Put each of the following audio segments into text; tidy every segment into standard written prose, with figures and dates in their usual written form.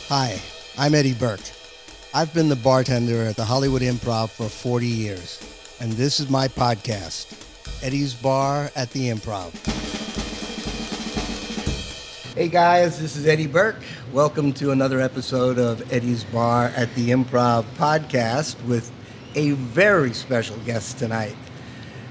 Hi, I'm Eddie Burke. I've been the bartender at the Hollywood Improv for 40 years, and this is my podcast, Eddie's Bar at the Improv. Hey guys, this is Eddie Burke. Welcome to another episode of Eddie's Bar at the Improv podcast with a very special guest tonight,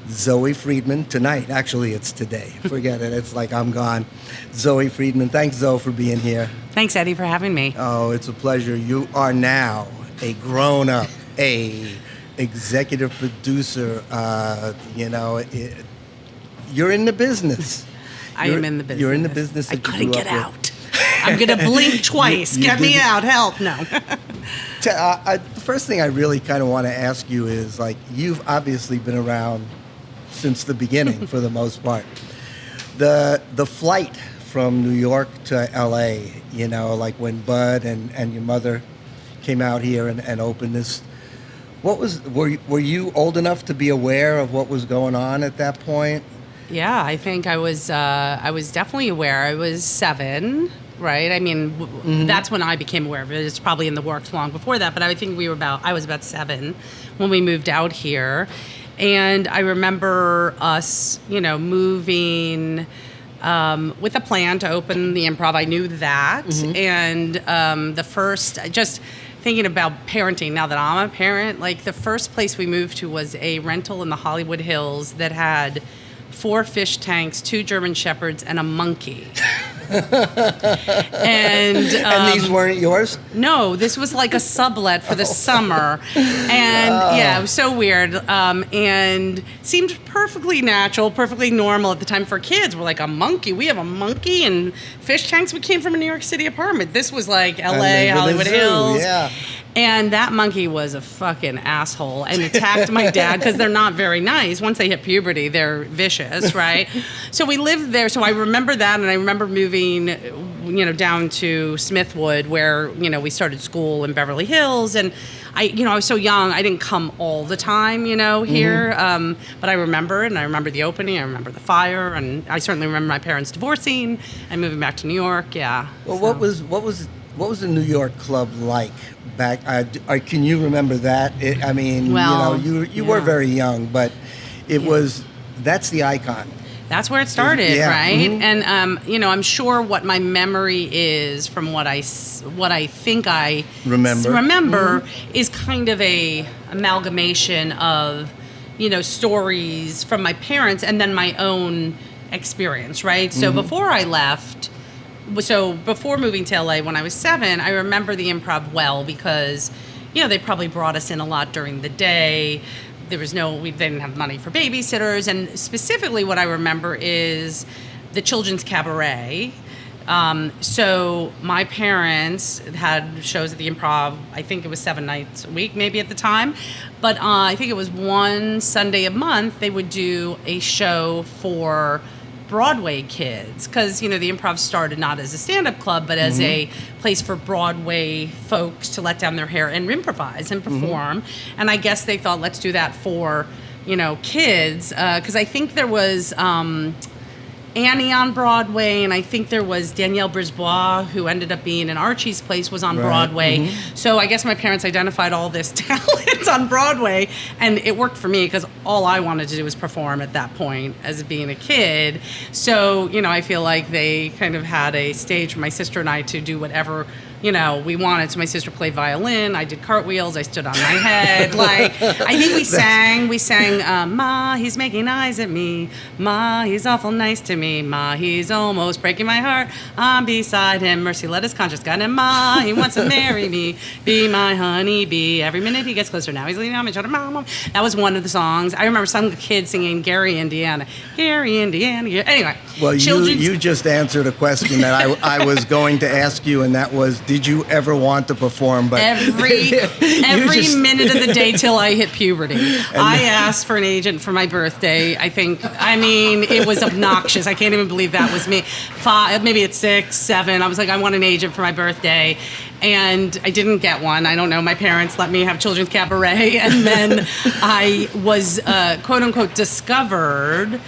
Zoe Friedman. Tonight, actually it's today. Forget it, it's like I'm gone. Zoe Friedman, thanks Zoe for being here. Thanks Eddie for having me. Oh, it's a pleasure. You are now a grown-up, a executive producer. You're in the business. I am in the business. You're in the business. I couldn't get out. I'm going to blink twice. Get me out. Help. No. The first thing I really kind of want to ask you is, like, you've obviously been around since the beginning for the most part. The flight from New York to L.A., you know, like when Bud and your mother came out here and opened this, were you old enough to be aware of what was going on at that point? Yeah, I think I was definitely aware. I was 7, right? I mean, that's when I became aware of it. It's probably in the works long before that, but I think I was about 7 when we moved out here. And I remember us, moving with a plan to open the Improv. I knew that. And just thinking about parenting, now that I'm a parent, like the first place we moved to was a rental in the Hollywood Hills that had 4 fish tanks, 2 German Shepherds, and a monkey. And these weren't yours? No, this was like a sublet for the summer. And yeah, it was so weird. And seemed perfectly natural, perfectly normal at the time for kids. We're like, a monkey? We have a monkey and fish tanks? We came from a New York City apartment. This was like LA, Hollywood Hills. Yeah. And that monkey was a fucking asshole and attacked my dad because they're not very nice. Once they hit puberty, they're vicious, right? So we lived there. So I remember that, and I remember moving, down to Smithwood where, we started school in Beverly Hills. And I was so young, I didn't come all the time, here. But I remember it, and I remember the opening, I remember the fire, and I certainly remember my parents divorcing and moving back to New York, yeah. Well, so. What was the New York club like back? Can you remember that? You were very young, but it was. That's the icon. That's where it started, right? Mm-hmm. And I'm sure what my memory is from what I think I remember is kind of a amalgamation of stories from my parents and then my own experience, right? So before I left. So before moving to LA when I was 7, I remember the Improv well because, they probably brought us in a lot during the day. They didn't have money for babysitters. And specifically what I remember is the children's cabaret. So my parents had shows at the Improv, I think it was 7 nights a week maybe at the time. But I think it was one Sunday a month they would do a show for Broadway kids, because the Improv started not as a stand-up club but as a place for Broadway folks to let down their hair and improvise and perform. And I guess they thought, let's do that for kids, because I think there was Annie on Broadway, and I think there was Danielle Brisbois, who ended up being in Archie's Place, was on Broadway. So I guess my parents identified all this talent on Broadway, and it worked for me because all I wanted to do was perform at that point as being a kid. So, I feel like they kind of had a stage for my sister and I to do whatever we wanted. So my sister played violin, I did cartwheels, I stood on my head. Like, I think we sang, Ma, he's making eyes at me. Ma, he's awful nice to me. Ma, he's almost breaking my heart. I'm beside him. Mercy, let his conscience guide him. Ma, he wants to marry me. Be my honey bee. Every minute he gets closer. Now he's leaning on me. Mom. That was one of the songs. I remember some kid singing Gary, Indiana. Gary, Indiana. Anyway. Well, you just answered a question that I was going to ask you, and that was, did you ever want to perform? But every minute of the day till I hit puberty. I asked for an agent for my birthday. It was obnoxious. I can't even believe that was me. 5, maybe at 6, 7. I was like, I want an agent for my birthday. And I didn't get one. I don't know. My parents let me have children's cabaret. And then I was, quote unquote, discovered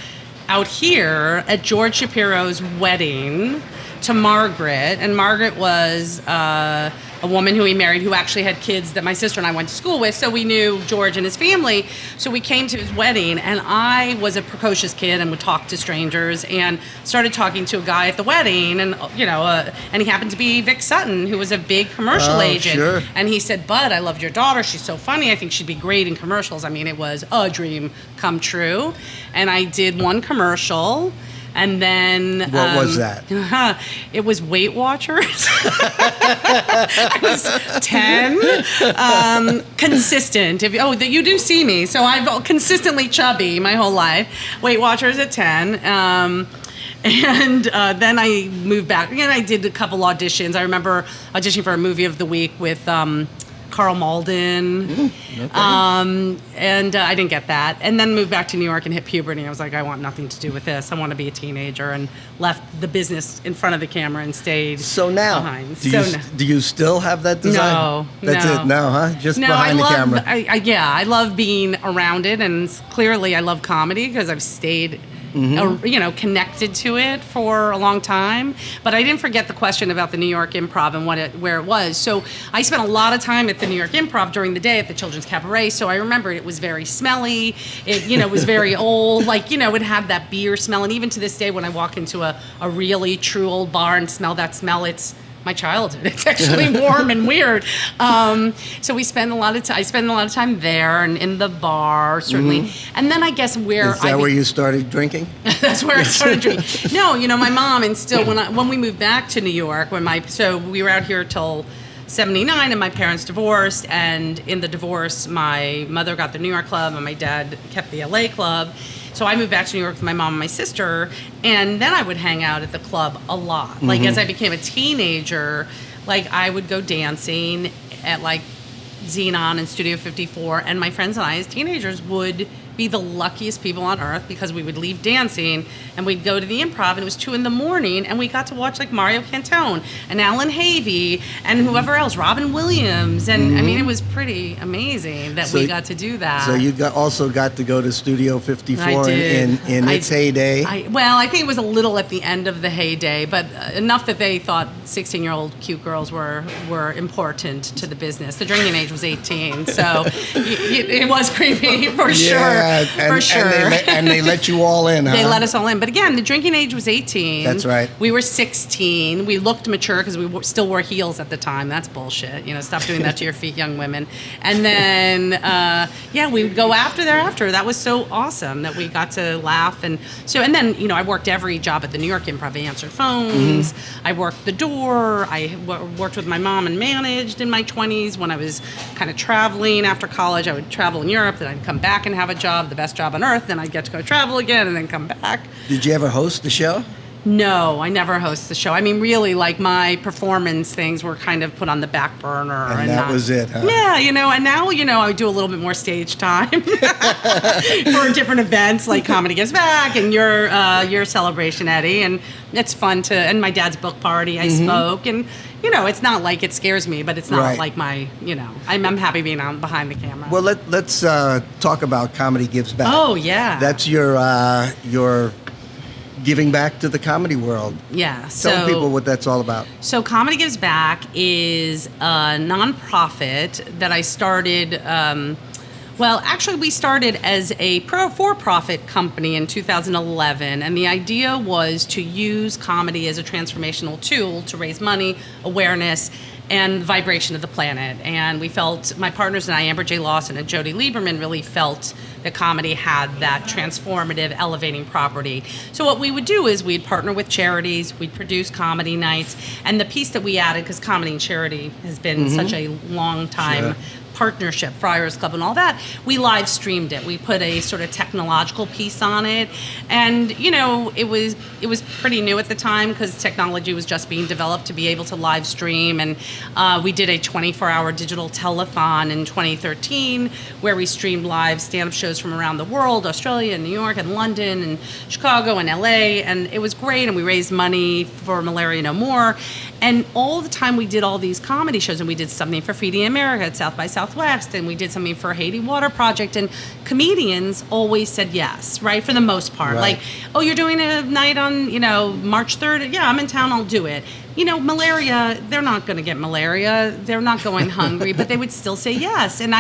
out here at George Shapiro's wedding to Margaret, and Margaret was a woman who he married who actually had kids that my sister and I went to school with, so we knew George and his family. So we came to his wedding, and I was a precocious kid and would talk to strangers, and started talking to a guy at the wedding, and and he happened to be Vic Sutton, who was a big commercial agent. Sure. And he said, "Bud, I loved your daughter. She's so funny. I think she'd be great in commercials." I mean, it was a dream come true. And I did one commercial. And then what was that? It was Weight Watchers. I was 10. Consistent. You do see me, so I've consistently chubby my whole life. Weight Watchers at 10. And then I moved back. Again, I did a couple auditions. I remember auditioning for a movie of the week with Carl Malden. Okay. And I didn't get that. And then moved back to New York and hit puberty. I was like, I want nothing to do with this. I want to be a teenager, and left the business in front of the camera and stayed behind. Do you still have that design? No. That's it? No, huh? Just behind the camera. I love being around it, and clearly I love comedy because I've stayed connected to it for a long time. But I didn't forget the question about the New York Improv and where it was. So I spent a lot of time at the New York Improv during the day at the Children's Cabaret. So I remember it was very smelly. It was very old. It had that beer smell. And even to this day, when I walk into a really true old bar and smell that smell, it's my childhood. It's actually warm and weird. So I spend a lot of time there and in the bar, certainly. Mm-hmm. And then I guess where you started drinking? That's where I started drinking. No, my mom, and still when we moved back to New York, so we were out here till 79, and my parents divorced, and in the divorce, my mother got the New York club and my dad kept the LA club. So I moved back to New York with my mom and my sister, and then I would hang out at the club a lot. Mm-hmm. As I became a teenager, I would go dancing at Xenon and Studio 54, and my friends and I as teenagers would be the luckiest people on earth because we would leave dancing and we'd go to the Improv, and it was 2 a.m. and we got to watch Mario Cantone and Alan Havey and whoever else, Robin Williams, and I mean it was pretty amazing that we got to do that. So you also got to go to Studio 54 in its heyday. I think it was a little at the end of the heyday, but enough that they thought 16-year-old cute girls were important to the business. The drinking age was 18, so it was creepy for sure. For sure. And they let you all in, huh? They let us all in. But again, the drinking age was 18. That's right. We were 16. We looked mature because we still wore heels at the time. That's bullshit. Stop doing that to your feet, young women. And then, we would go thereafter. That was so awesome that we got to laugh. And then, I worked every job at the New York Improv. I answered phones. Mm-hmm. I worked the door. I worked with my mom and managed in my 20s when I was kind of traveling. After college, I would travel in Europe. Then I'd come back and have a job, the best job on earth. Then I'd get to go travel again and then come back. Did you ever host the show? No, I never host the show. I mean, really, my performance things were kind of put on the back burner. And that was it, huh? Yeah, and now, I do a little bit more stage time for different events like Comedy Gives Back and your celebration, Eddie. And it's fun and my dad's book party, I spoke. And, it's not like it scares me, but it's not like my, I'm happy being on behind the camera. Well, let's talk about Comedy Gives Back. Oh, yeah. That's your giving back to the comedy world. Yeah. Tell people what that's all about. So Comedy Gives Back is a nonprofit that I started. We started as a for-profit company in 2011, and the idea was to use comedy as a transformational tool to raise money, awareness, and vibration of the planet. And we felt, my partners and I, Amber J. Lawson and Jody Lieberman, really felt that comedy had that transformative, elevating property. So what we would do is we'd partner with charities, we'd produce comedy nights, and the piece that we added, because comedy and charity has been such a long time partnership, Friars Club and all that, we live streamed it. We put a sort of technological piece on it, and it was pretty new at the time because technology was just being developed to be able to live stream. And we did a 24-hour digital telethon in 2013 where we streamed live stand-up shows shows from around the world, Australia and New York and London and Chicago and LA, and it was great, and we raised money for Malaria No More. And all the time we did all these comedy shows, and we did something for Feeding America at South by Southwest, and we did something for Haiti Water Project, and comedians always said yes, right, for the most part. Right. Like, oh, you're doing a night on, March 3rd? Yeah, I'm in town, I'll do it. Malaria, they're not going to get malaria. They're not going hungry, but they would still say yes. And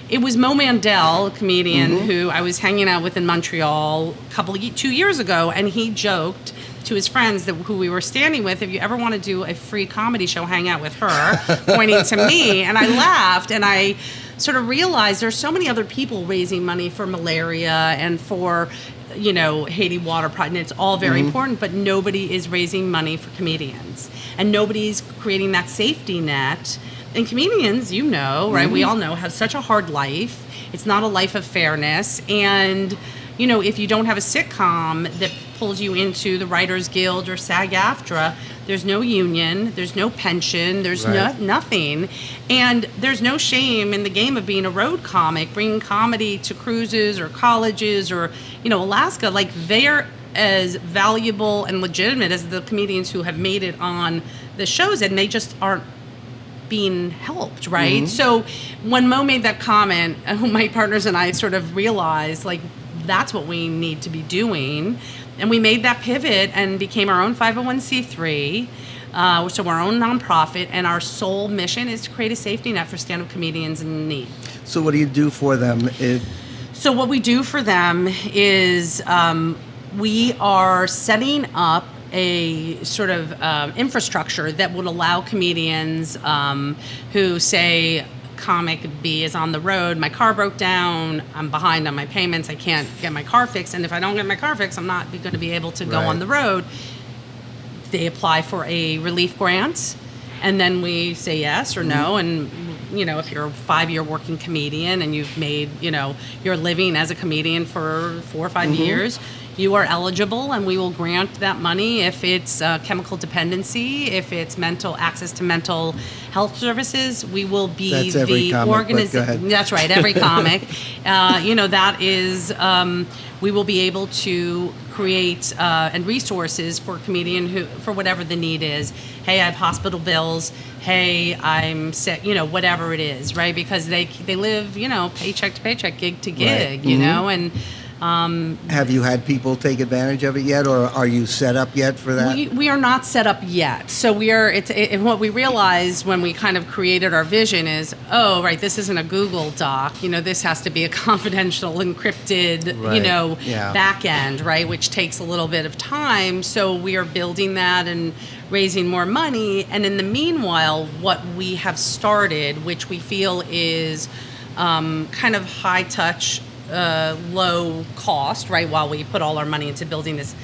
it was Mo Mandel, a comedian who I was hanging out with in Montreal 2 years ago, and he joked to his friends who we were standing with, if you ever want to do a free comedy show, hang out with her, pointing to me. And I laughed, and I sort of realized there's so many other people raising money for malaria and for Haiti Water Project, and it's all very important, but nobody is raising money for comedians, and nobody's creating that safety net. And comedians, right? We all know, have such a hard life. It's not a life of fairness, and if you don't have a sitcom that pulls you into the Writers Guild or SAG-AFTRA, there's no union, there's no pension, there's nothing. And there's no shame in the game of being a road comic, bringing comedy to cruises or colleges or, Alaska. Like, they're as valuable and legitimate as the comedians who have made it on the shows, and they just aren't being helped, right? So when Mo made that comment, my partners and I sort of realized, like, that's what we need to be doing. And we made that pivot and became our own 501c3, so our own nonprofit, and our sole mission is to create a safety net for stand-up comedians in need. So what do you do for them? So what we do for them is we are setting up a sort of infrastructure that would allow comedians who say, comic B is on the road, my car broke down, I'm behind on my payments, I can't get my car fixed, and if I don't get my car fixed, I'm not going to be able to go on the road. They apply for a relief grant, and then we say yes or no, and if you're a 5-year working comedian and you've made, your living as a comedian for 4 or 5 years, you are eligible, and we will grant that money if it's chemical dependency, if it's access to mental health services. We will be the organization. That's right, every comic. That is, we will be able to create and resources for a comedian who, for whatever the need is. Hey, I have hospital bills. Hey, I'm sick. Whatever it is, right? Because they live, paycheck to paycheck, gig to gig. And. Have you had people take advantage of it yet, or are you set up yet for that? We are not set up yet. So we are. What we realized when we kind of created our vision is, this isn't a Google Doc. This has to be a confidential, encrypted, back end, right, which takes a little bit of time. So we are building that and raising more money. And in the meanwhile, what we have started, which we feel is kind of high touch, low cost, right, while we put all our money into building this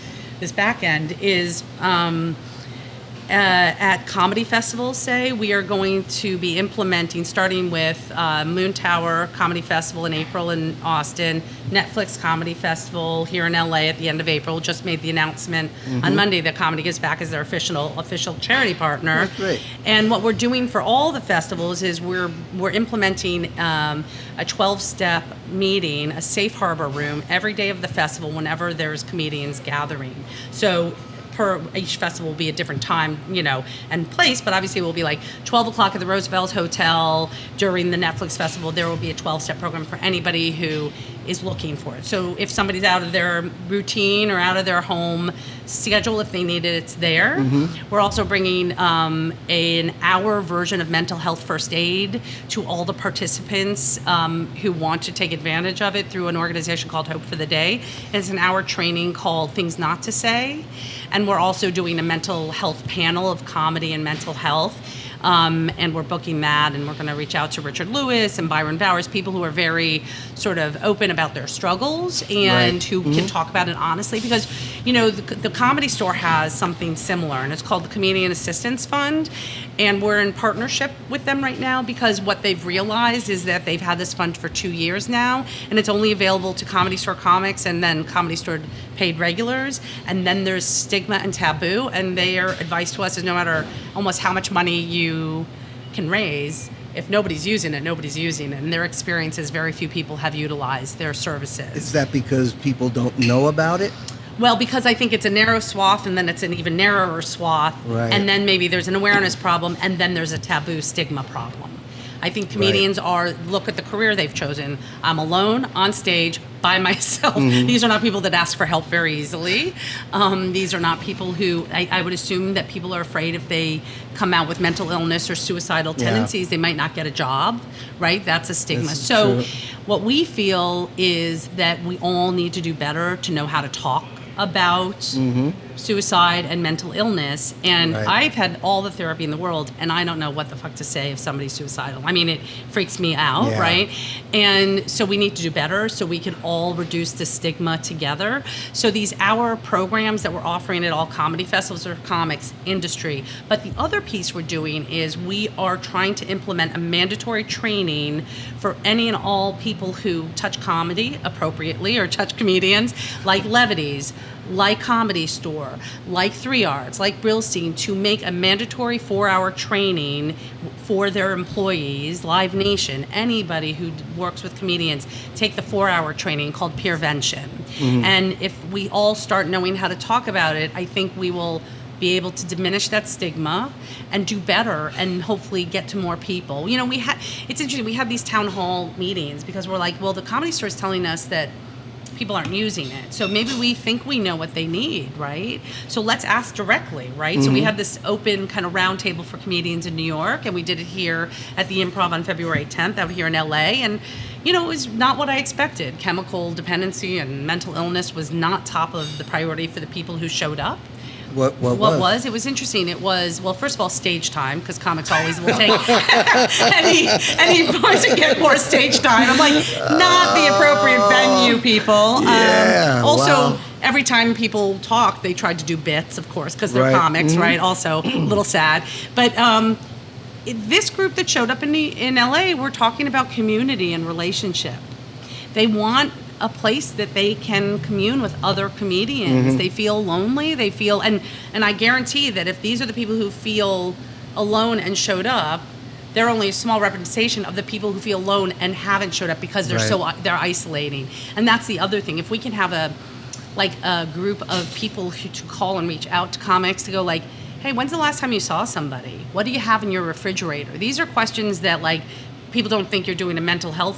back end, is at comedy festivals, say, we are going to be implementing, starting with Moon Tower Comedy Festival in April in Austin, Netflix Comedy Festival here in LA at the end of April. Just made the announcement on Monday that Comedy Gives Back is their official charity partner. That's great. And what we're doing for all the festivals is we're implementing a 12-step meeting, a safe harbor room, every day of the festival whenever there's comedians gathering. So each festival will be a different time, and place, but obviously it will be like 12 o'clock at the Roosevelt Hotel. During the Netflix festival, there will be a 12-step program for anybody who is looking for it. So if somebody's out of their routine or out of their home schedule, if they need it, it's there. We're also bringing an hour version of mental health first aid to all the participants who want to take advantage of it through an organization called Hope for the Day. It's an hour training called Things Not to Say. And we're also doing a mental health panel of comedy and mental health. And we're booking that, and we're going to reach out to Richard Lewis and Byron Bowers, people who are very sort of open about their struggles and who can talk about it honestly. Because, the Comedy Store has something similar, and it's called the Comedian Assistance Fund. And we're in partnership with them right now because what they've realized is that they've had this fund for 2 years now, and it's only available to Comedy Store comics and then Comedy Store paid regulars. And then there's stigma and taboo, and their advice to us is no matter almost how much money you can raise, if nobody's using it, nobody's using it. And their experience is very few people have utilized their services. Is that because people don't know about it? Well, because I think it's a narrow swath, and then it's an even narrower swath, right. And then maybe there's an awareness problem, and then there's a taboo stigma problem. I think comedians look at the career they've chosen. I'm alone, on stage, by myself. Mm-hmm. These are not people that ask for help very easily. These are not people who, I would assume that people are afraid if they come out with mental illness or suicidal tendencies, they might not get a job, right? That's a stigma. That's so true. What we feel is that we all need to do better to know how to talk about suicide and mental illness. And I've had all the therapy in the world, and I don't know what the fuck to say if somebody's suicidal. I mean, it freaks me out, right? And so we need to do better so we can all reduce the stigma together. So these hour programs that we're offering at all comedy festivals or comics industry. But the other piece we're doing is we are trying to implement a mandatory training for any and all people who touch comedy appropriately or touch comedians, like Levities, like Comedy Store, like 3 Arts, like Brillstein, to make a mandatory 4-hour training for their employees, Live Nation, anybody who works with comedians, take the 4-hour training called Peervention. And if we all start knowing how to talk about it, I think we will be able to diminish that stigma and do better and hopefully get to more people. You know, it's interesting, we have these town hall meetings because we're like, well, the Comedy Store is telling us that people aren't using it. So maybe we think we know what they need, right? So let's ask directly, right? So we had this open kind of round table for comedians in New York, and we did it here at the Improv on February 10th out here in LA. And, you know, it was not what I expected. Chemical dependency and mental illness was not top of the priority for the people who showed up. What was? It was interesting. It was, well, first of all, stage time, because comics always will take any point to get more stage time. I'm like, not the appropriate venue, people. Also, every time people talk, they tried to do bits, of course, because they're comics, right? Also, a little sad. But this group that showed up in LA, we're talking about community and relationship. They want a place that they can commune with other comedians. They feel lonely. They feel, and I guarantee that if these are the people who feel alone and showed up, they're only a small representation of the people who feel alone and haven't showed up because they're isolating. And that's the other thing. If we can have a group of people to call and reach out to comics to go like, hey, when's the last time you saw somebody? What do you have in your refrigerator? These are questions that like people don't think you're doing a mental health,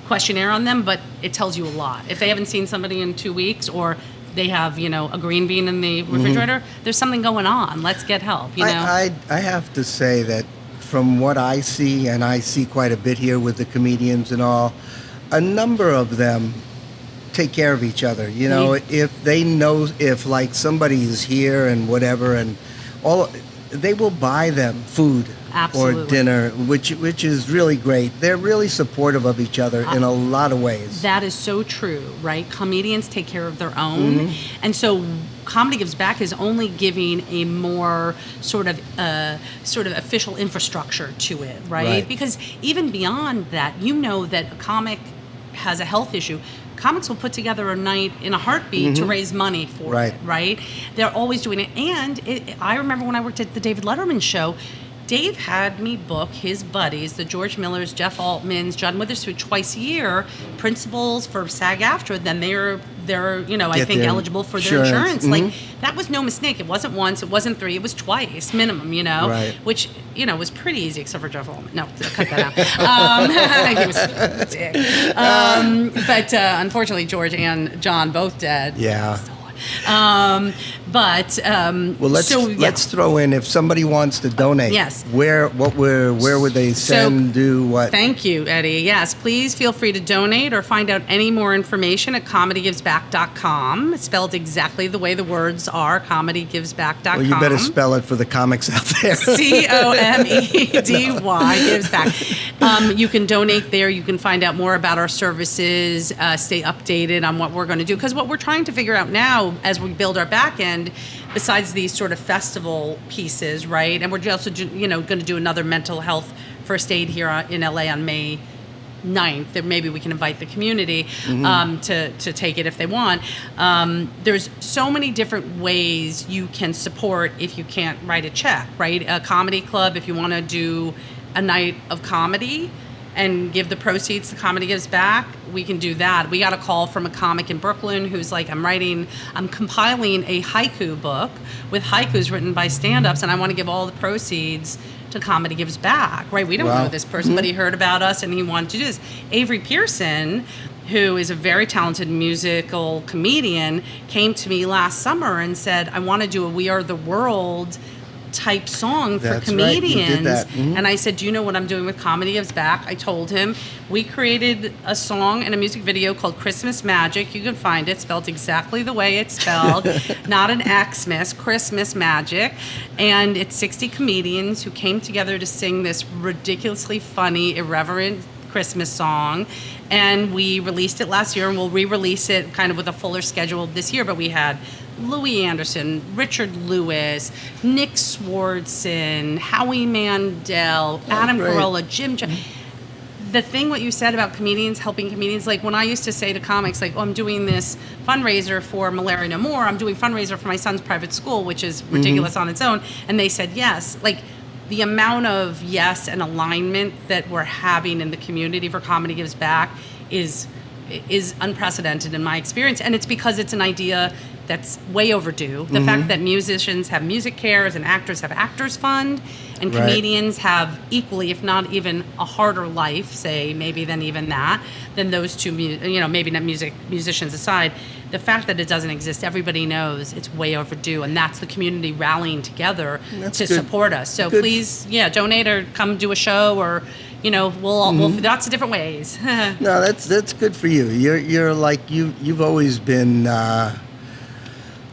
questionnaire on them, but it tells you a lot. If they haven't seen somebody in 2 weeks or they have, a green bean in the refrigerator, there's something going on. Let's get help, I have to say that from what I see, and I see quite a bit here with the comedians and all, a number of them take care of each other. If they know, if like somebody is here and whatever, and all, they will buy them food. Absolutely. Or dinner, which is really great. They're really supportive of each other in a lot of ways. That is so true, right? Comedians take care of their own. And so Comedy Gives Back is only giving a more sort of official infrastructure to it, right? Because even beyond that, that a comic has a health issue. Comics will put together a night in a heartbeat to raise money for it, right? They're always doing it. And I remember when I worked at the David Letterman show, Dave had me book his buddies, the George Millers, Jeff Altmans, John Witherspoon, twice a year, principals for SAG-AFTRA. Then they're I think eligible for their insurance. Like that was no mistake. It wasn't once, it wasn't 3, it was twice minimum. Which was pretty easy, except for Jeff Altman. No, cut that out. He was a dick. But unfortunately, George and John both dead. Yeah. Let's throw in, if somebody wants to donate. Yes. Where would they send? Do what? Thank you, Eddie. Yes, please feel free to donate or find out any more information at comedygivesback.com. It's spelled exactly the way the words are. Comedygivesback.com. Well, you better spell it for the comics out there. COMEDY gives back. You can donate there. You can find out more about our services. Stay updated on what we're going to do, because what we're trying to figure out now, as we build our back end, besides these sort of festival pieces, right? And we're also, going to do another mental health first aid here in LA on May 9th. That maybe we can invite the community to take it if they want. There's so many different ways you can support if you can't write a check, right? A comedy club, if you want to do a night of comedy and give the proceeds to Comedy Gives Back, we can do that. We got a call from a comic in Brooklyn who's like, I'm compiling a haiku book with haikus written by stand-ups, and I want to give all the proceeds to Comedy Gives Back, right? We don't know this person, but he heard about us and he wanted to do this. Avery Pearson, who is a very talented musical comedian, came to me last summer and said, I want to do a We Are the World type song for comedians. Right. You did that. And I said, do you know what I'm doing with Comedy Gives Back? I told him we created a song and a music video called Christmas Magic. You can find it spelled exactly the way it's spelled, not an Xmas, Christmas Magic. And it's 60 comedians who came together to sing this ridiculously funny, irreverent Christmas song. And we released it last year, and we'll re-release it kind of with a fuller schedule this year. But we had Louis Anderson, Richard Lewis, Nick Swardson, Howie Mandel, Adam Carolla, Jim. The thing what you said about comedians helping comedians, like when I used to say to comics, like, oh, I'm doing this fundraiser for Malaria No More, I'm doing fundraiser for my son's private school, which is ridiculous on its own, and they said yes. Like, the amount of yes and alignment that we're having in the community for Comedy Gives Back is unprecedented in my experience, and it's because it's an idea that's way overdue. The fact that musicians have music cares and actors have actors fund, and comedians have equally, if not even a harder life, say maybe than even that, than those two, maybe not musicians aside. The fact that it doesn't exist, everybody knows it's way overdue, and that's the community rallying together to support us. So please, donate or come do a show, or we'll lots of different ways. No, that's good for you. You're like you've always been.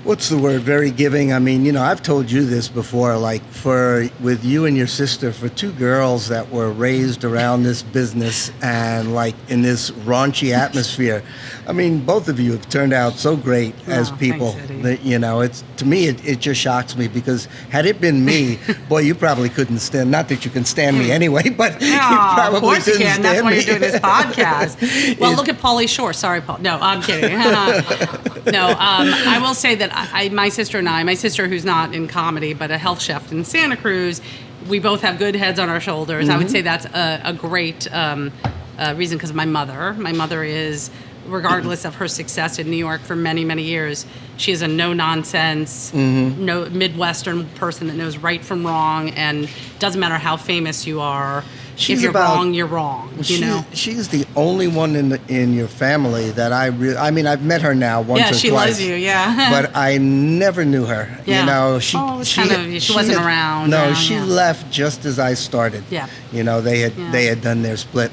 What's the word? Very giving. I mean, I've told you this before, like with you and your sister, for two girls that were raised around this business and like in this raunchy atmosphere. I mean, both of you have turned out so great as people. Thanks, that, it's to me, it just shocks me, because had it been me, boy, you probably couldn't stand. Not that you can stand me anyway, but you probably of course couldn't you can. stand That's why me. you're doing this podcast. Well, look at Pauly Shore. Sorry, Paul. No, I'm kidding. I will say that my sister who's not in comedy but a health chef in Santa Cruz, we both have good heads on our shoulders. I would say that's a great reason, because my mother is, regardless of her success in New York for many, many years, she is a no-nonsense, no Midwestern person that knows right from wrong, and doesn't matter how famous you are. If you're wrong, you're wrong. She's the only one in your family that I've met her now once or twice. Yeah, she loves you. Yeah, but I never knew her. Yeah. She wasn't around. No, she left just as I started. Yeah. They had done their split.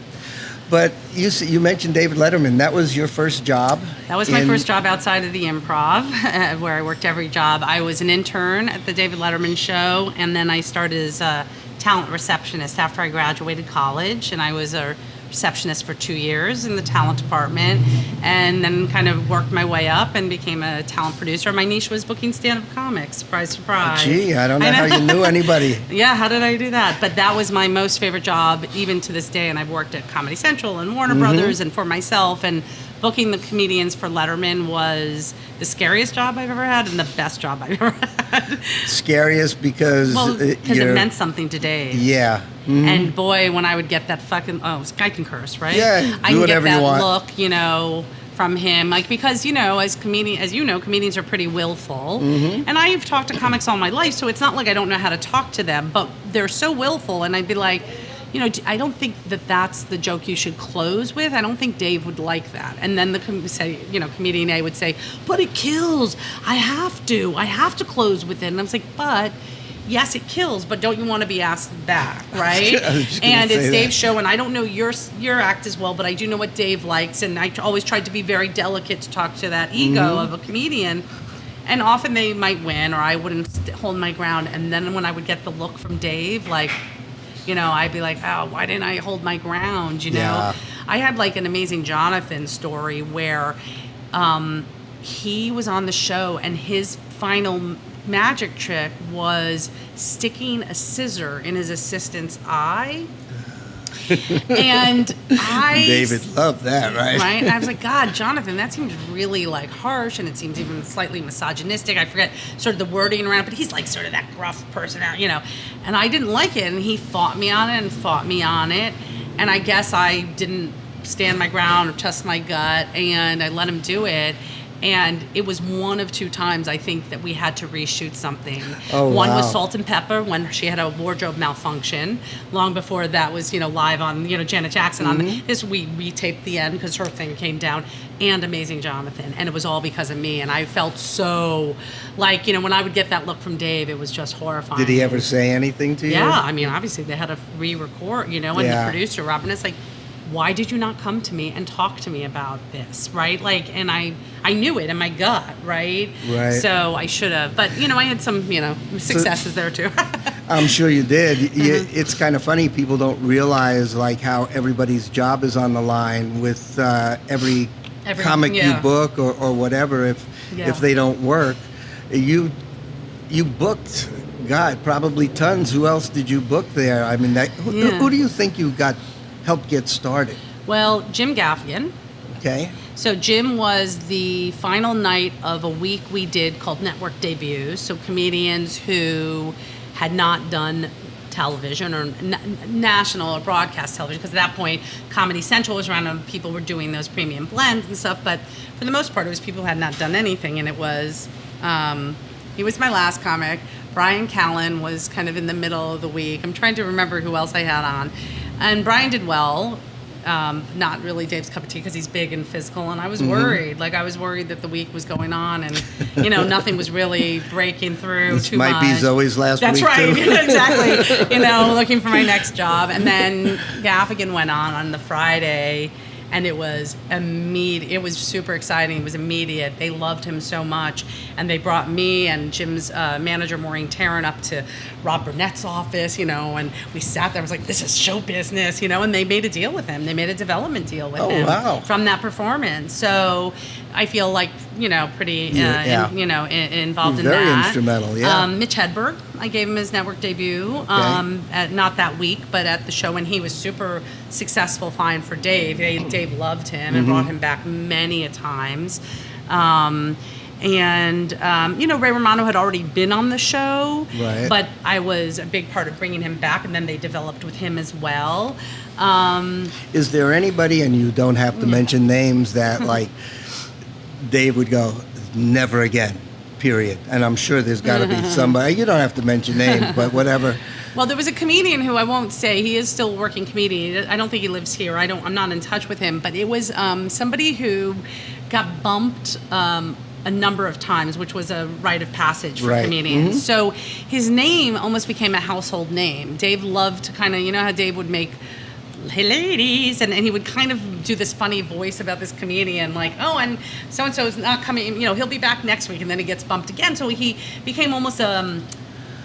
But you mentioned David Letterman. That was your first job? That was my first job outside of the Improv, where I worked every job. I was an intern at the David Letterman show, and then I started as a talent receptionist after I graduated college, and I was a receptionist for 2 years in the talent department, and then kind of worked my way up and became a talent producer. My niche was booking stand-up comics. Surprise, surprise. Gee, I don't know how you knew anybody. Yeah, how did I do that? But that was my most favorite job, even to this day, and I've worked at Comedy Central and Warner Brothers and for myself, and booking the comedians for Letterman was the scariest job I've ever had and the best job I've ever had. Scariest because it meant something to Dave. Yeah. And boy, when I would get that I can curse, right? Yeah, I can get that look, from him, like, because as comedians are pretty willful, and I've talked to comics all my life, so it's not like I don't know how to talk to them, but they're so willful, and I'd be like, I don't think that's the joke you should close with. I don't think Dave would like that. And then comedian A would say, but it kills. I have to close with it. And I was like, but yes, it kills, but don't you want to be asked back, right? And it's Dave's show, and I don't know your act as well, but I do know what Dave likes, and I always tried to be very delicate to talk to that ego of a comedian. And often they might win, or I wouldn't hold my ground. And then when I would get the look from Dave, like, I'd be like, oh, why didn't I hold my ground, Yeah. I had like an amazing Jonathan story where he was on the show, and his final magic trick was sticking a scissor in his assistant's eye And David loved that, right? Right? And I was like, God, Jonathan, that seems really like harsh, and it seems even slightly misogynistic. I forget sort of the wording around it, but he's like sort of that gruff personality, And I didn't like it, and he fought me on it. And I guess I didn't stand my ground or trust my gut, and I let him do it. And it was one of two times, I think, that we had to reshoot something. One was Salt and Pepper, when she had a wardrobe malfunction. Long before that was, live on, Janet Jackson. On this, we retaped the end because her thing came down. And Amazing Jonathan. And it was all because of me. And I felt so, like, when I would get that look from Dave, it was just horrifying. Did he ever say anything to you? Yeah. I mean, obviously, they had to re-record, and the producer, Robin, is like, why did you not come to me and talk to me about this, right? Like, and I knew it in my gut, right? Right. So I should have. But, I had some, successes there, too. I'm sure you did. It's kind of funny. People don't realize, like, how everybody's job is on the line with every comic you book or whatever if they don't work. You booked, God, probably tons. Who else did you book there? I mean, who do you think you helped get started? Well, Jim Gaffigan. Okay. So Jim was the final night of a week we did called Network Debuts. So comedians who had not done television or national or broadcast television, because at that point Comedy Central was around and people were doing those premium blends and stuff. But for the most part, it was people who had not done anything, and it was he was my last comic. Brian Callen was kind of in the middle of the week. I'm trying to remember who else I had on. And Brian did well, not really Dave's cup of tea because he's big and physical, and I was worried. Like, I was worried that the week was going on and, nothing was really breaking through This too much. might be Zoe's last That's week, right, too. exactly. Looking for my next job. And then Gaffigan went on the Friday, and it was immediate. It was super exciting. It was immediate. They loved him so much, and they brought me and Jim's manager Maureen Tarrant up to Rob Burnett's office, and we sat there. I was like, "This is show business," and they made a deal with him. They made a development deal with him from that performance. So I feel like pretty involved in that. Very instrumental. Yeah. Mitch Hedberg, I gave him his network debut. Not that week, but at the show, and he was super successful. Fine for Dave. Dave loved him and brought him back many a times. Ray Romano had already been on the show, right. But I was a big part of bringing him back, and then they developed with him as well. Is there anybody, and you don't have to mention names, that like Dave would go, never again, period? And I'm sure there's got to be somebody. You don't have to mention names, but whatever. Well, there was a comedian who I won't say, he is still a working comedian. I don't think he lives here. I'm not in touch with him, but it was somebody who got bumped a number of times, which was a rite of passage for comedians. So his name almost became a household name. Dave loved to kind of, how Dave would make, "Hey ladies," and he would kind of do this funny voice about this comedian, like, "Oh, and so-and-so is not coming, he'll be back next week," and then he gets bumped again. So he became almost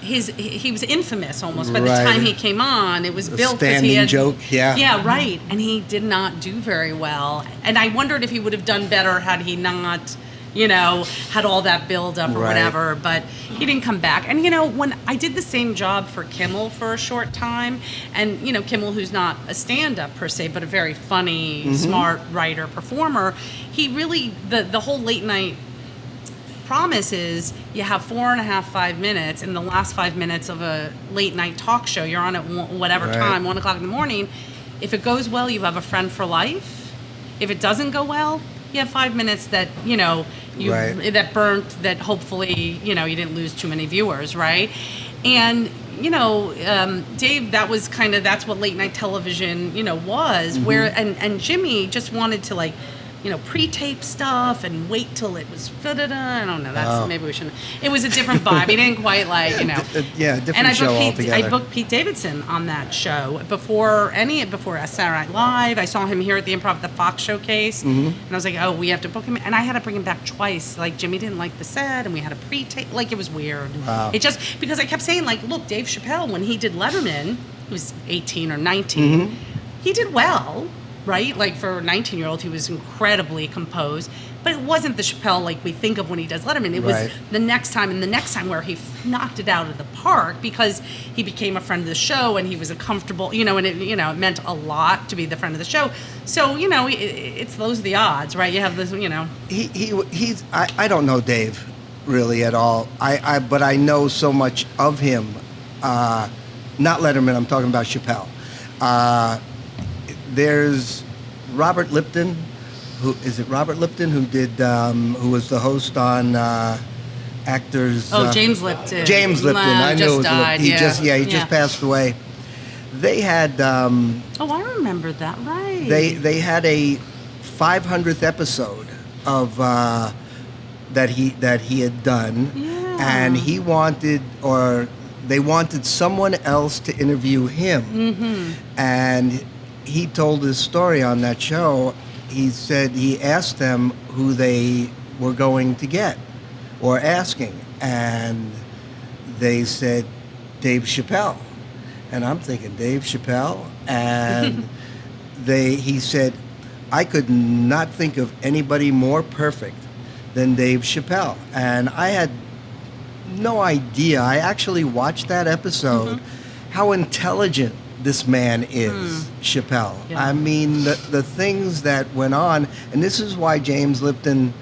he was infamous almost by the time he came on. It was built because he had joke, yeah, right, and he did not do very well. And I wondered if he would have done better had he not, had all that build up or whatever. But he didn't come back. And when I did the same job for Kimmel for a short time, and Kimmel, who's not a stand-up per se, but a very funny, smart writer performer, he really the whole late night promise is you have 4.5, 5 minutes. In the last 5 minutes of a late night talk show, you're on at whatever time, 1 o'clock in the morning. If it goes well, you have a friend for life. If it doesn't go well, you have 5 minutes that that burnt, that hopefully you didn't lose too many viewers, right? And Dave, that's what late night television was, where and Jimmy just wanted to like pre-tape stuff and wait till it was I don't know. Maybe we shouldn't. It was a different vibe. He didn't quite different and show altogether. I booked Pete Davidson on that show before Saturday Night Live. I saw him here at the Improv at the Fox Showcase, and I was like, oh, we have to book him. And I had to bring him back twice. Like Jimmy didn't like the set, and we had a pre-tape. Like it was weird. Wow. It just because I kept saying like, look, Dave Chappelle when he did Letterman, he was 18 or 19. He did well. Right? Like for a 19-year-old, he was incredibly composed. but it wasn't the Chappelle like we think of when he does Letterman. It was the next time and the next time where he knocked it out of the park because he became a friend of the show and he was a comfortable, and it meant a lot to be the friend of the show. So, it's those are the odds, right? You have this, He's I don't know Dave really at all. But I know so much of him. Not Letterman, I'm talking about Chappelle. There's Robert Lipton. Who did who was the host on Actors? James Lipton. James Lipton. I knew it was died. He just passed away. They had. I remember that. Right. They had a 500th episode of that he had done, and they wanted someone else to interview him, and he told his story on that show. He said he asked them who they were going to get or asking, and they said Dave Chappelle. And I'm thinking, Dave Chappelle? And he said, I could not think of anybody more perfect than Dave Chappelle. And I had no idea. I actually watched that episode, how intelligent this man is, Chappelle. Yeah. I mean, the things that went on, and this is why James Lipton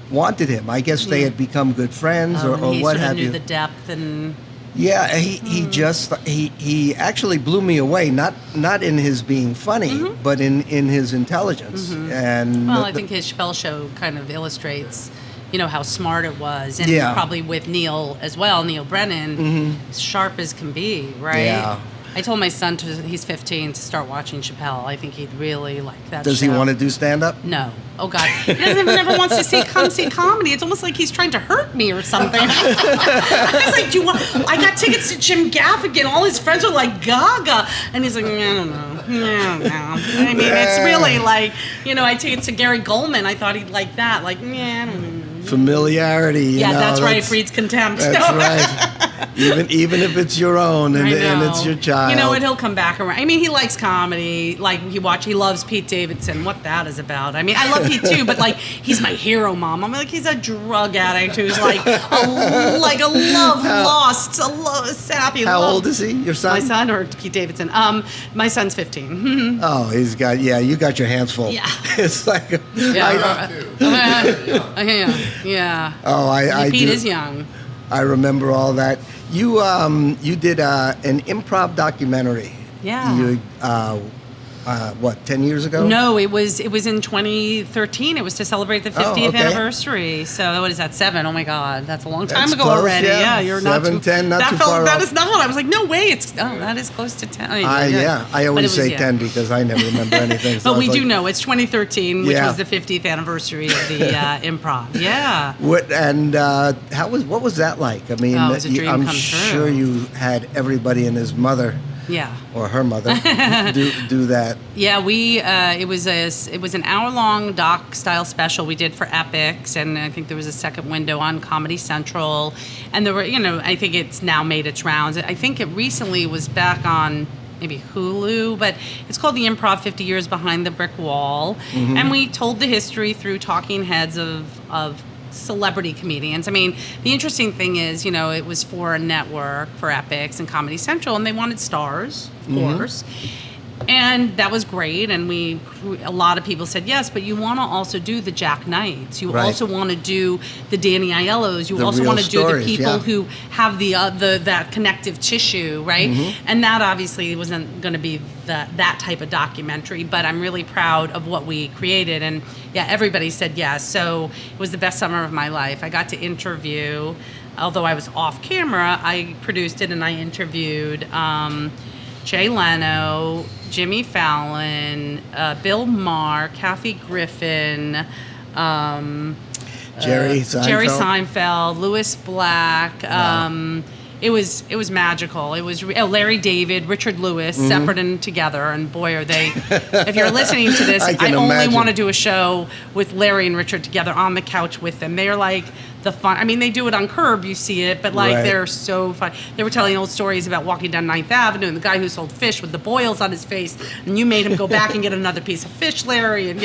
wanted him. I guess they had become good friends, or what have you. He knew the depth and. Yeah, he actually blew me away. Not in his being funny, but in his intelligence. And I think his Chappelle show kind of illustrates, how smart it was, and probably with Neil as well, Neil Brennan, sharp as can be, right? Yeah. I told my son, he's 15, to start watching Chappelle. I think he'd really like that Does he want to do stand-up? No. Oh, God. He never wants to see comedy. It's almost like he's trying to hurt me or something. I was like, I got tickets to Jim Gaffigan. All his friends are like Gaga. And he's like, I don't know. I mean, it's really like, I take it to Gary Goldman. I thought he'd like that. Like, I don't know. Familiarity. That's right. Breeds contempt. That's right. Even if it's your own and it's your child. And he'll come back around. I mean, he likes comedy. Like, he loves Pete Davidson. What that is about. I mean, I love Pete too, but like, he's my hero, Mom. I'm like, he's a drug addict who's like a sappy. How old is he? Your son? My son or Pete Davidson? My son's 15. Oh, you got your hands full. Yeah. It's like. Yeah. Oh, Pete is young. I remember all that. You did an improv documentary. Yeah. 10 years ago? No, it was in 2013. It was to celebrate the 50th anniversary. So what is that, 7? Oh my God, that's a long time ago close, already. Yeah, you're 7, 10, not too far off. That is not. I was like, no way. That is close to 10. I always say 10 because I never remember anything. So but we do know it's 2013, which was the 50th anniversary of the improv. Yeah. What was that like? I mean, it was a dream I'm come sure true. you had everybody and his mother. Yeah. Or her mother do that. Yeah, it was an hour-long doc-style special we did for Epics, and I think there was a second window on Comedy Central, and there were, I think it's now made its rounds. I think it recently was back on maybe Hulu, but it's called The Improv 50 Years Behind the Brick Wall, and we told the history through talking heads of celebrity comedians. I mean, the interesting thing is, it was for a network, for Epics and Comedy Central, and they wanted stars, of course. And that was great, and a lot of people said yes, but you want to also do the Jack Knights. You also want to do the Danny Aiellos. You also want to do the people who have that connective tissue, right? And that obviously wasn't going to be that type of documentary, but I'm really proud of what we created. And yeah, everybody said yes. So it was the best summer of my life. I got to interview, although I was off camera, I produced it and I interviewed Jay Leno, Jimmy Fallon, Bill Maher, Kathy Griffin, Jerry Seinfeld, Louis Black. It was magical. It was Larry David, Richard Lewis, separate and together. And boy, are they! If you're listening to this, I only want to do a show with Larry and Richard together on the couch with them. They are like the fun. I mean, they do it on Curb, you see it, but like Right. they're so fun. They were telling old stories about walking down 9th Avenue and the guy who sold fish with the boils on his face, and you made him go back and get another piece of fish, Larry, and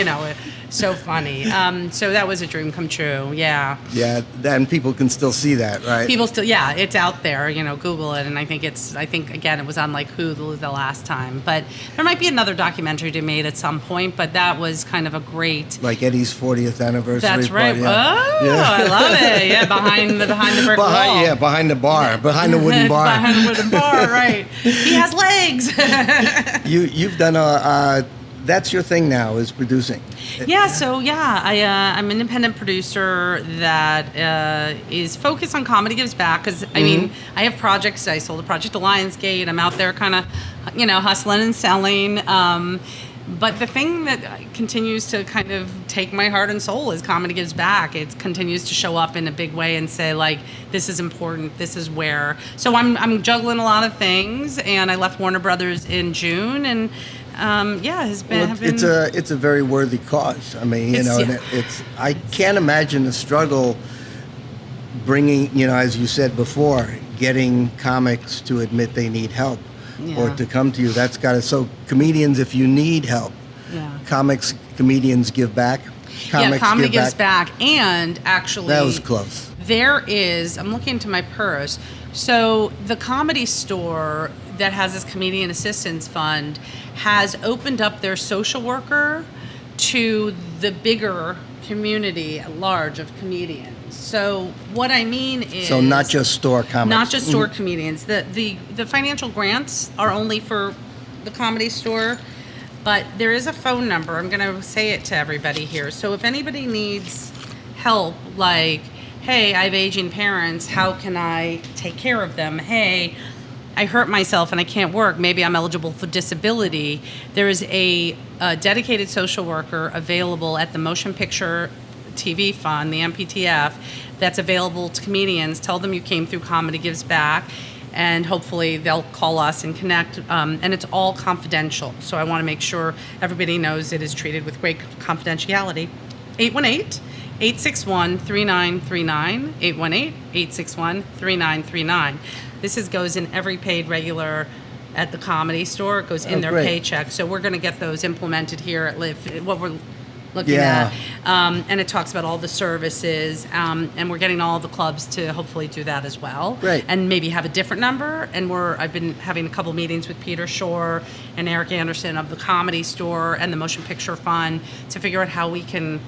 so funny. So that was a dream come true. Yeah. Yeah, and people can still see that, right? People still, yeah, it's out there. Google it, and I think again it was on like Hulu the last time, but there might be another documentary to be made at some point. But that was kind of a great. Like Eddie's 40th anniversary. That's right. Party, yeah. Oh, Yeah. I love it. Yeah, behind the brick wall. Yeah, behind the bar, behind the wooden bar. Behind the wooden bar, right? He has legs. You've done that's your thing now, is producing. Yeah, so I'm an independent producer that is focused on Comedy Gives Back, because I mean, I have projects. I sold a project to Lionsgate. I'm out there kind of, hustling and selling. But the thing that continues to kind of take my heart and soul is Comedy Gives Back. It continues to show up in a big way and say, like, this is important, this is where. So I'm juggling a lot of things, and I left Warner Brothers in June, and it's a very worthy cause. I mean, I can't imagine the struggle bringing, as you said before, getting comics to admit they need help. Yeah. Or to come to you. That's got to. So comedians, if you need help, comedians give back. Comedy gives back. And actually, that was close. There is. I'm looking into my purse. So the Comedy Store that has this comedian assistance fund has opened up their social worker to the bigger community at large of comedians. So what I mean is... So not just store comics. Not just store comedians. The financial grants are only for the Comedy Store, but there is a phone number. I'm going to say it to everybody here. So if anybody needs help, like, hey, I have aging parents, how can I take care of them? Hey, I hurt myself and I can't work. Maybe I'm eligible for disability. There is a dedicated social worker available at the Motion Picture TV Fund, the MPTF, that's available to comedians. Tell them you came through Comedy Gives Back, and hopefully they'll call us and connect. And it's all confidential, so I want to make sure everybody knows it is treated with great confidentiality. 818-861-3939, 818-861-3939. This goes in every paid regular at the Comedy Store. It goes in their paycheck. So we're going to get those implemented here at Live. What we're looking at. And it talks about all the services. And we're getting all the clubs to hopefully do that as well. Right. And maybe have a different number. And I've been having a couple meetings with Peter Shore and Eric Anderson of the Comedy Store and the Motion Picture Fund to figure out how we can...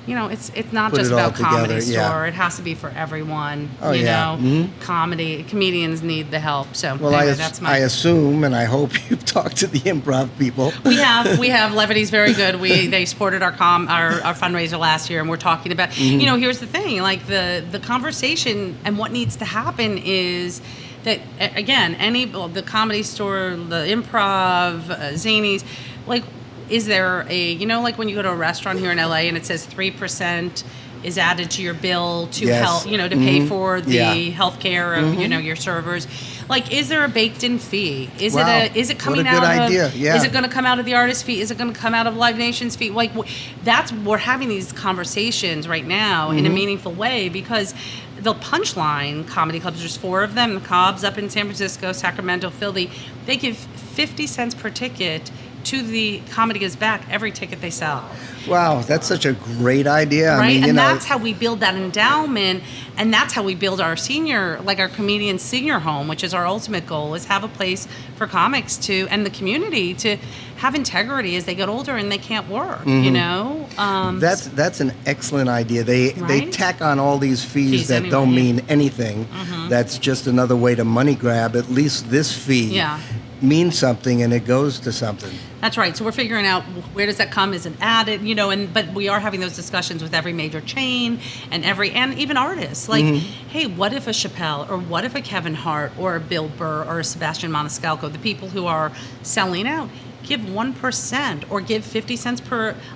it's not Put just it all about Comedy together, yeah. Store. It has to be for everyone. Mm-hmm. Comedians need the help. So well, anyway, I assume, and I hope you've talked to the improv people. We have. Levity's very good. They supported our fundraiser last year, and we're talking about. Here's the thing: like the conversation and what needs to happen is that again, the Comedy Store, the improv, Zanies, like. Is there like when you go to a restaurant here in LA and it says 3% is added to your bill to help, to pay for the health care of, your servers? Like, is there a baked-in fee? Is it coming out of? What a good idea! Yeah. Is it going to come out of the artist fee? Is it going to come out of Live Nation's fee? Like, we're having these conversations right now in a meaningful way because the Punchline comedy clubs, there's 4 of them. The Cobb's up in San Francisco, Sacramento, Philly. They give 50 cents per ticket to the Comedy Gives Back every ticket they sell. Wow, that's such a great idea. Right? I mean, that's how we build that endowment, and that's how we build our our comedian senior home, which is our ultimate goal, is have a place for comics and the community to have integrity as they get older and they can't work, That's an excellent idea. They tack on all these fees that don't mean anything. That's just another way to money grab. At least this fee means something and it goes to something. That's right. So we're figuring out where does that come? Is it added? But we are having those discussions with every major chain and even artists. Like, hey, what if a Chappelle or what if a Kevin Hart or a Bill Burr or a Sebastian Maniscalco, the people who are selling out, give 1% or give 50 cents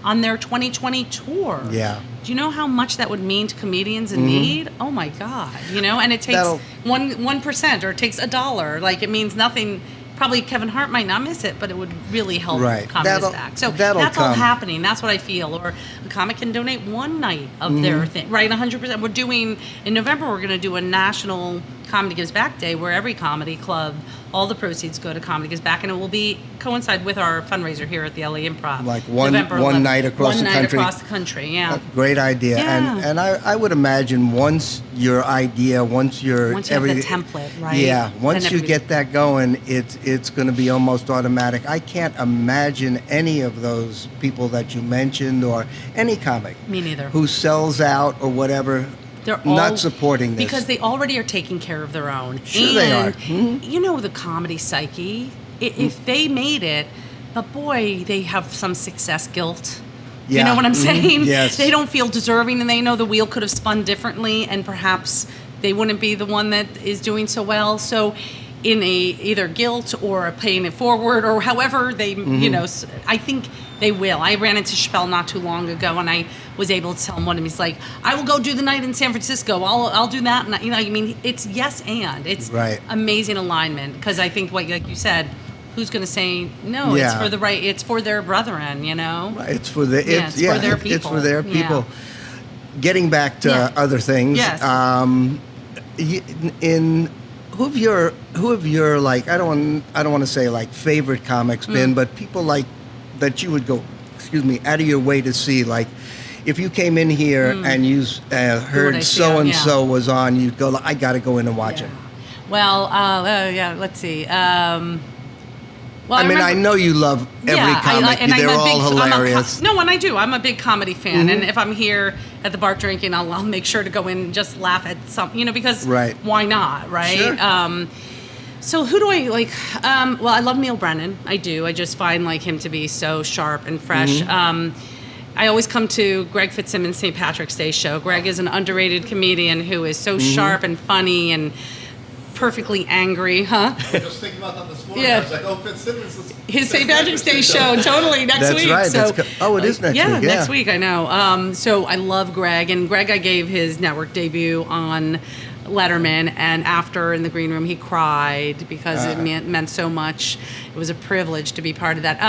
on their 2020 tour? Yeah. Do you know how much that would mean to comedians in need? Oh my God! And it takes 1%, or it takes $1. Like, it means nothing. probably Kevin Hart might not miss it, but it would really help Right. comedy is back. So that's all happening. That's what I feel. Or a comic can donate one night of their thing, right? 100%. We're doing, in November, we're going to do a national Comedy Gives Back Day where every comedy club, all the proceeds go to Comedy Gives Back, and it will be coincide with our fundraiser here at the LA Improv. Like one night across the country. One night across the country, yeah. Great idea. Yeah. And I would imagine once your idea, once you have the template, right? Yeah, once you get that going, it's going to be almost automatic. I can't imagine any of those people that you mentioned or any comic. Me neither. Who sells out or whatever. They're all not supporting this. Because they already are taking care of their own. Sure they are. You know the comedy psyche. If they made it, but boy, they have some success guilt. Yeah. You know what I'm saying? Yes. They don't feel deserving, and they know the wheel could have spun differently, and perhaps they wouldn't be the one that is doing so well. So in either guilt or paying it forward or however they, I think they will. I ran into Chappelle not too long ago, and I was able to tell him one of them. He's like, I will go do the night in San Francisco. I'll do that. And it's yes and. It's amazing alignment, because I think like you said, who's going to say no? Yeah. It's for their brethren, Right. It's for their people. It's for their people. Yeah. Getting back to other things. Yes. Who have your like I don't want to say like favorite comics been, but people like that you would go, out of your way to see, like if you came in here and you heard so and so was on, you'd go, I got to go in and watch it. Well, let's see. Well, I know you love every comic. They're all hilarious. And I do. I'm a big comedy fan. And if I'm here at the bar drinking, I'll make sure to go in and just laugh at something, because why not, right? Sure. So who do I like? Well, I love Neil Brennan. I do. I just find like him to be so sharp and fresh. I always come to Greg Fitzsimmons' St. Patrick's Day show. Greg is an underrated comedian who is so sharp and funny and perfectly angry, huh? I was thinking about that this morning. I was like, Fitzsimmons. His St. Patrick's Day show, totally, next week. That's right. So, it is next week. Yeah, next week, I know. So I love Greg. And Greg, I gave his network debut on Letterman, and after in the green room he cried because it meant so much. It was a privilege to be part of that.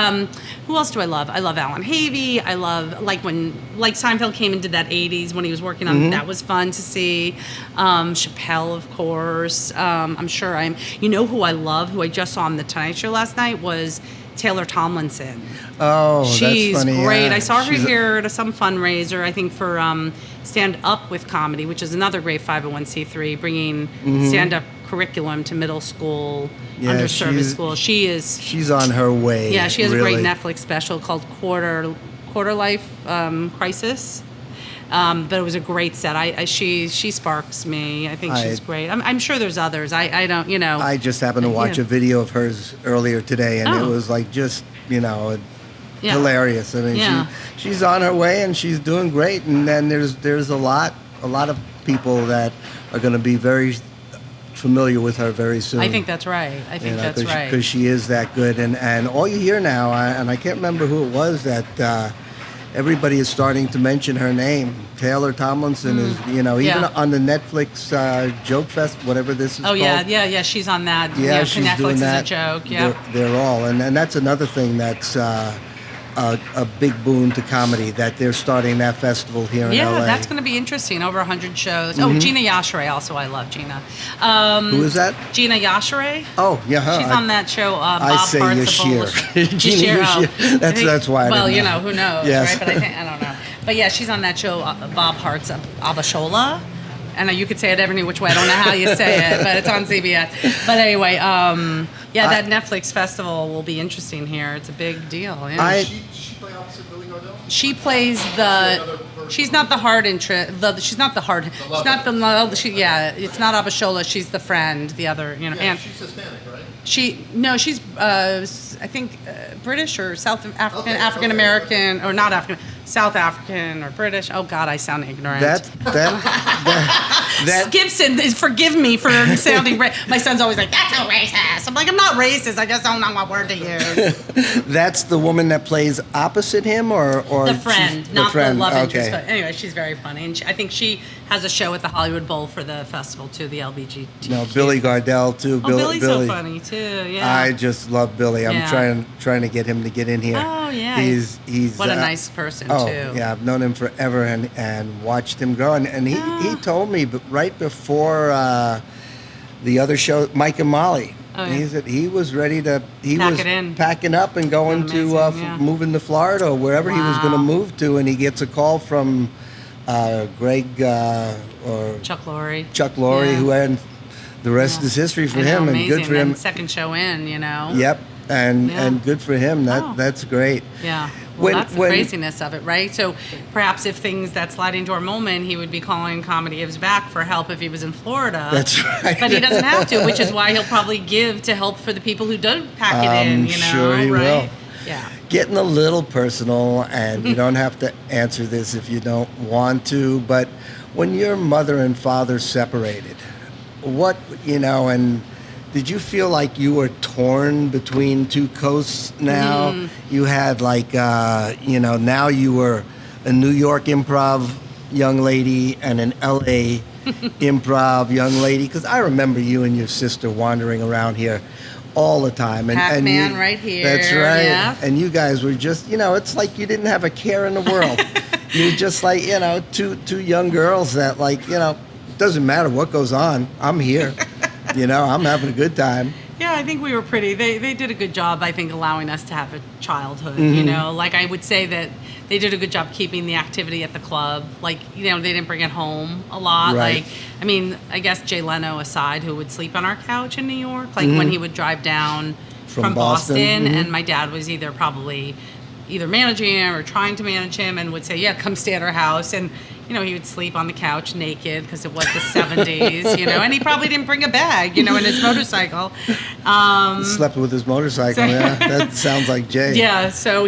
Who else do I love? I love Alan Havey. I love when Seinfeld came into that 80s when he was working on that was fun to see. Chappelle, of course. I'm sure who I love, who I just saw on the Tonight Show last night, was Taylor Tomlinson. Oh, she's that's funny. Great. Yeah. I saw her here at some fundraiser, I think for Stand Up with Comedy, which is another great 501c3, bringing stand-up curriculum to middle school, underserviced school. She's on her way. Yeah, she has a great Netflix special called Quarter Life Crisis. But it was a great set. She sparks me. I think she's great. I'm sure there's others. I don't, I just happened to watch a video of hers earlier today, and it was like just, hilarious. I mean, she's on her way and she's doing great. And then there's a lot of people that are going to be very familiar with her very soon. I think that's right. That's right. Because she is that good. And all you hear now, and I can't remember who it was that everybody is starting to mention her name. Taylor Tomlinson is, even on the Netflix Joke Fest, whatever this is called. Oh, yeah, she's on that. Yeah, she's Netflix doing that. Is a joke, yeah. They're all. And that's another thing that's a big boon to comedy, that they're starting that festival here in LA. Yeah, that's going to be interesting. Over 100 shows. Oh, Gina Yashere also. I love Gina. Who is that? Gina Yashere. Oh, yeah. She's on that show, Bob I say Yashir. Gina Yashir. That's why. Well, who knows, right? But I don't know. But yeah, she's on that show, Bob Hart's Abashola. And you could say it every which way. I don't know how you say it, but it's on CBS. But anyway, that Netflix festival will be interesting here. It's a big deal. Yeah. She play opposite Billy Gardell? She plays she's not the hard interest. She's not the hard. She's not the love. It's not Abashola. She's the friend. The other, and she's Hispanic, right? She's I think British or South African, African American, or not African, South African or British. Oh God, I sound ignorant. That Gibson, forgive me for sounding racist. My son's always like, that's so racist. I'm like, I'm not racist. I just don't know what word to use. That's the woman that plays opposite him, or the friend, not the love interest. Okay. But anyway, she's very funny, and I think she has a show at the Hollywood Bowl for the festival too, the LBGT. No, Billy Gardell too. Oh, Billy's so funny too. Yeah. I just love Billy. I'm Yeah. trying to get him to get in here. Oh yeah. He's what a nice person oh, too. yeah, I've known him forever and watched him grow. And he told me right before the other show, Mike and Molly. Oh, yeah. He said he was ready to. He Pack was it in. packing up and going Amazing, to yeah. moving to Florida or wherever he was going to Wow. move to, and he gets a call from Greg or Chuck Lorre. Laurie, Yeah. who had the rest Yeah. is history for I know, him, and amazing. good for him. And second show in, you know. Yep, and Yeah. good for him. Oh. That's great. Yeah. Well, that's the when- craziness of it, right? So perhaps if that sliding door moment, he would be calling Comedy Gives Back for help if he was in Florida. That's right. But he doesn't have to, which is why he'll probably give to help for the people who don't pack it in, you know, sure he right? will. Yeah. Getting a little personal, and you don't have to answer this if you don't want to, but when your mother and father separated, and did you feel like you were torn between two coasts now? You had now you were a New York improv young lady and an LA improv young lady, because I remember you and your sister wandering around here all the time. Pac-Man right here. That's right. Yeah. And you guys were just, it's like you didn't have a care in the world. You're just like, two young girls that doesn't matter what goes on. I'm here. I'm having a good time. Yeah, I think we were pretty. They did a good job, I think, allowing us to have a childhood. Like I would say that they did a good job keeping the activity at the club. Like, they didn't bring it home a lot. Right. I guess Jay Leno aside, who would sleep on our couch in New York, when he would drive down from Boston, and my dad was either managing him or trying to manage him, and would say, "Yeah, come stay at our house." And he would sleep on the couch naked because it was the 70s, and he probably didn't bring a bag, in his motorcycle. Slept with his motorcycle, yeah. That sounds like Jay. Yeah, so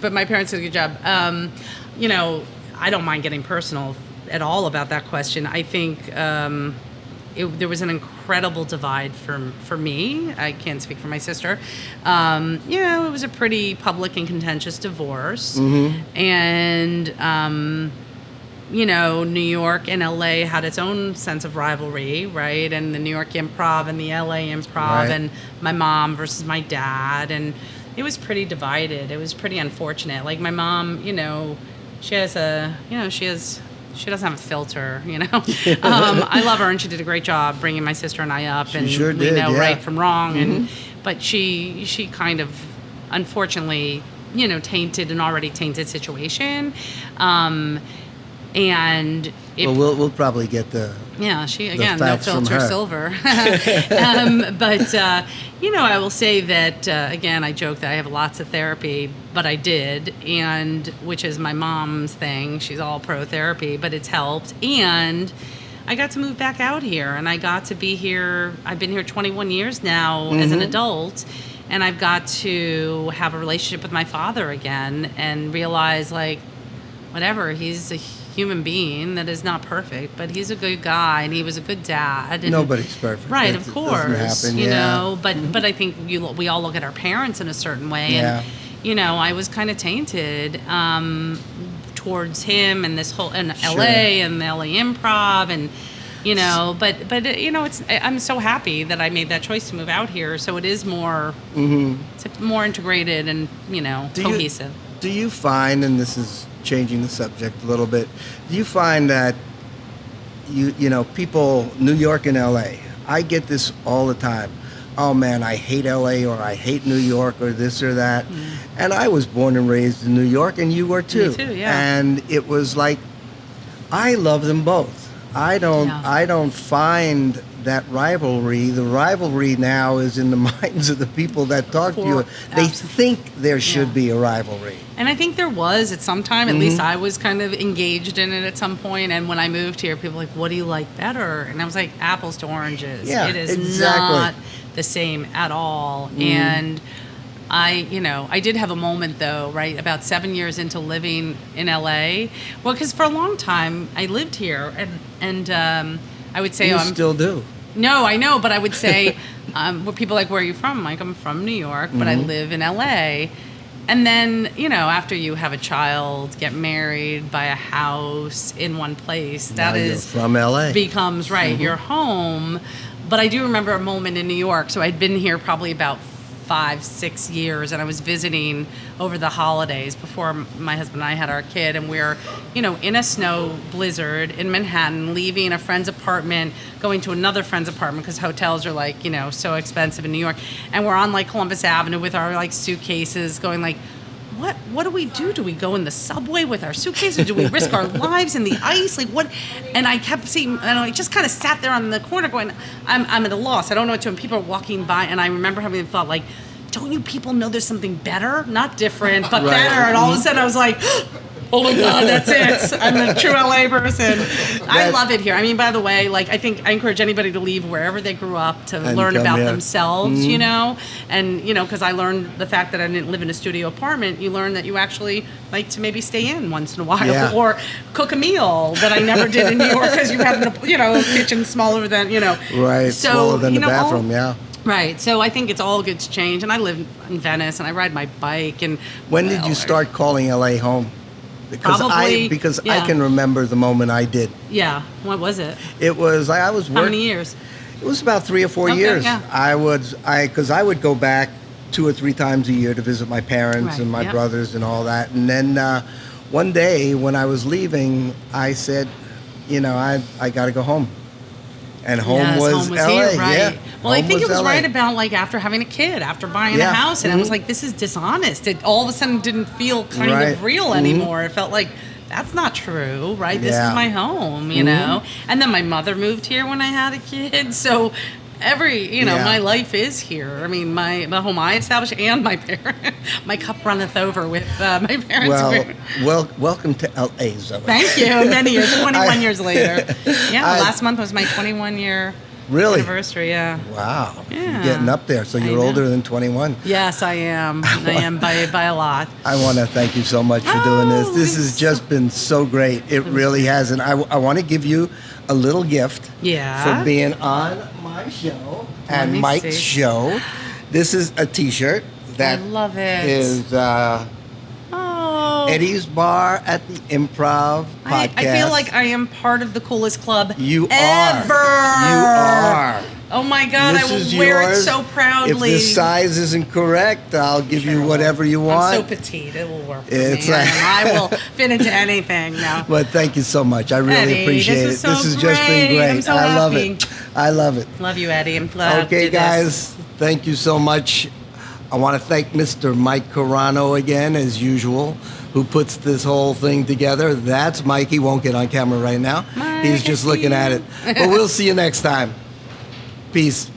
but my parents did a good job. I don't mind getting personal at all about that question. I think there was an incredible divide for me. I can't speak for my sister. It was a pretty public and contentious divorce. And, New York and LA had its own sense of rivalry, right? And the New York Improv and the LA Improv, Right. and my mom versus my dad. And it was pretty divided. It was pretty unfortunate. Like my mom, she doesn't have a filter, I love her, and she did a great job bringing my sister and I up, and sure we did, know yeah. right from wrong. But she kind of, unfortunately, tainted an already tainted situation. And we'll probably get the she again no facts from filter her. silver. But I will say that again, I joke that I have lots of therapy, but I did, and which is my mom's thing. She's all pro therapy, but it's helped, and I got to move back out here, and I got to be here. I've been here 21 years now as an adult, and I've got to have a relationship with my father again, and realize whatever, he's a human being that is not perfect, but he's a good guy, and he was a good dad. And nobody's perfect. right? It Of course, doesn't happen, But I think we all look at our parents in a certain way, Yeah. and I was kind of tainted towards him and this whole and Sure. LA and the LA Improv, and it's I'm so happy that I made that choice to move out here, so it is more it's more integrated and cohesive. Do you find, and this is changing the subject a little bit, do you find that people, New York and LA, I get this all the time. Oh man, I hate LA, or I hate New York, or this or that. And I was born and raised in New York, and you were too. Me too, yeah. And it was like, I love them both. I don't find that rivalry. The rivalry now is in the minds of the people that talk to you. They think there should be a rivalry. And I think there was at some time. At least I was kind of engaged in it at some point. And when I moved here, people were like, "What do you like better?" And I was like, "Apples to oranges." Yeah, it is exactly. not the same at all. And I did have a moment though, right, about 7 years into living in LA. Well, because for a long time I lived here, and I would say, You I'm still do. No, I know, but I would say, where people are like, "Where are you from?" I'm like, "I'm from New York, but I live in LA." And then, after you have a child, get married, buy a house in one place, that Now you're is from LA. becomes your home. But I do remember a moment in New York. So I'd been here probably about 5-6 years, and I was visiting over the holidays before my husband and I had our kid, and we're in a snow blizzard in Manhattan, leaving a friend's apartment, going to another friend's apartment because hotels are so expensive in New York, and we're on Columbus Avenue with our suitcases, going what do we do? Do we go in the subway with our suitcases? Do we risk our lives in the ice? What? And I kept seeing, and I just kind of sat there on the corner going, I'm at a loss. I don't know what to do. And people are walking by, and I remember having the thought, don't you people know there's something better? Not different, but Right. better. And all of a sudden I was like, oh my God, that's it. I'm a true LA person. I love it here. I mean, by the way, I think I encourage anybody to leave wherever they grew up to And learn come about here. themselves, and, because I learned the fact that I didn't live in a studio apartment, you learn that you actually like to maybe stay in once in a while or cook a meal that I never did in New York because you had, a kitchen smaller than, Right, So, smaller than the bathroom, yeah. Right. So I think it's all good to change. And I live in Venice, and I ride my bike. And When did you start calling LA home? Because Probably, I can remember the moment I did. Yeah. What was it? It was I was How working. many years? It was about 3 or 4 Okay, years. yeah. Because I would go back 2 or 3 times a year to visit my parents Right, and my yeah. brothers and all that. And then one day when I was leaving, I said, I got to go home. And home was LA. Here, right. Yeah. Well, I Home think it was LA. right about after having a kid, after buying Yeah. a house, and I was Mhm. like, this is dishonest. It all of a sudden didn't feel kind Right. of real anymore. It felt like that's not true, right? This Yeah. is my home, know. And then my mother moved here when I had a kid, so my life is here. I mean, the home I established and my parents. My cup runneth over with my parents. Welcome to LA, Zoe. Thank you. Many years, 21 years later. Yeah, last month was my 21-year Really? anniversary. Yeah. Wow. Yeah. You're getting up there. So I you're know. older than 21. Yes, I am. I am by a lot. I want to thank you so much for doing this. Oh, This has just been so great. It really has. And I want to give you a little gift Yeah. for being on my show and me Mike's see. show. This is a T-shirt that I love it. is Oh. Eddie's Bar at the Improv podcast. I feel like I am part of the coolest club You ever. are. You are. Oh my God, This I will is wear yours. it so proudly. If the size isn't correct, I'll give you whatever you want. I'm so petite, it will work for It's me. like- I will fit into anything now. But thank you so much. I really Eddie, appreciate this it. was so This has just been great. great. I'm so I love happy. it. I love it. Love you, Eddie. I'm glad to Okay, do this. guys, thank you so much. I want to thank Mr. Mike Carano again, as usual, who puts this whole thing together. That's Mike. He won't get on camera right now. Mike, He's just I see looking at you. it. But we'll see you next time. Peace.